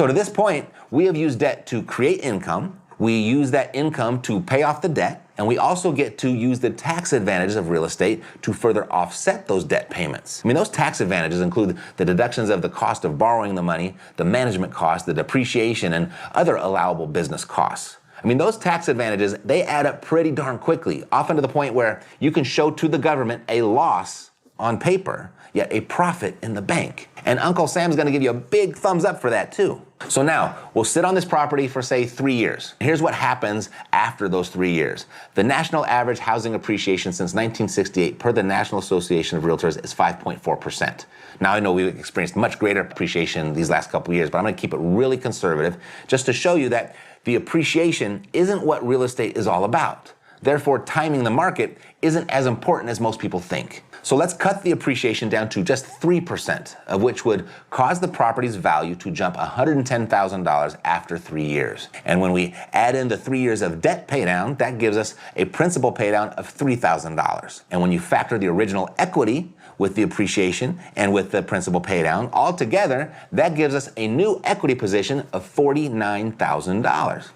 So to this point, we have used debt to create income. We use that income to pay off the debt, and we also get to use the tax advantages of real estate to further offset those debt payments. I mean, those tax advantages include the deductions of the cost of borrowing the money, the management cost, the depreciation, and other allowable business costs. I mean, those tax advantages, they add up pretty darn quickly, often to the point where you can show to the government a loss on paper, yet a profit in the bank. And Uncle Sam's gonna give you a big thumbs up for that too. So now, we'll sit on this property for say 3 years. Here's what happens after those 3 years. The national average housing appreciation since 1968 per the National Association of Realtors is 5.4%. Now I know we've experienced much greater appreciation these last couple years, but I'm gonna keep it really conservative just to show you that the appreciation isn't what real estate is all about. Therefore, timing the market isn't as important as most people think. So let's cut the appreciation down to just 3%, of which would cause the property's value to jump $110,000 after 3 years. And when we add in the 3 years of debt paydown, that gives us a principal paydown of $3,000. And when you factor the original equity with the appreciation and with the principal paydown, all together, that gives us a new equity position of $49,000.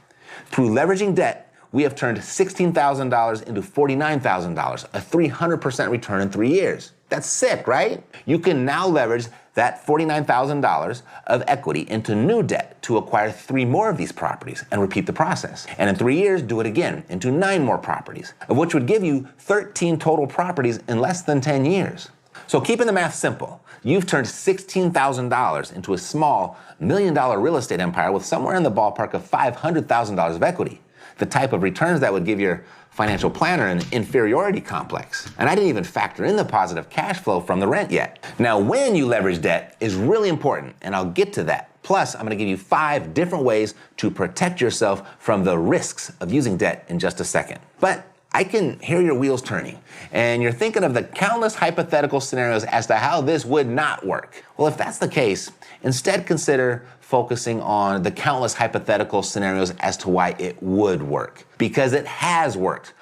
Through leveraging debt, we have turned $16,000 into $49,000, a 300% return in 3 years. That's sick, right? You can now leverage that $49,000 of equity into new debt to acquire 3 more of these properties and repeat the process. And in 3 years, do it again into 9 more properties, of which would give you 13 total properties in less than 10 years. So keeping the math simple, you've turned $16,000 into a small $1 million real estate empire with somewhere in the ballpark of $500,000 of equity. The type of returns that would give your financial planner an inferiority complex. And I didn't even factor in the positive cash flow from the rent yet. Now, when you leverage debt is really important, and I'll get to that. Plus, I'm gonna give you 5 different ways to protect yourself from the risks of using debt in just a second. But I can hear your wheels turning, and you're thinking of the countless hypothetical scenarios as to how this would not work. Well, if that's the case, instead consider focusing on the countless hypothetical scenarios as to why it would work. Because it has worked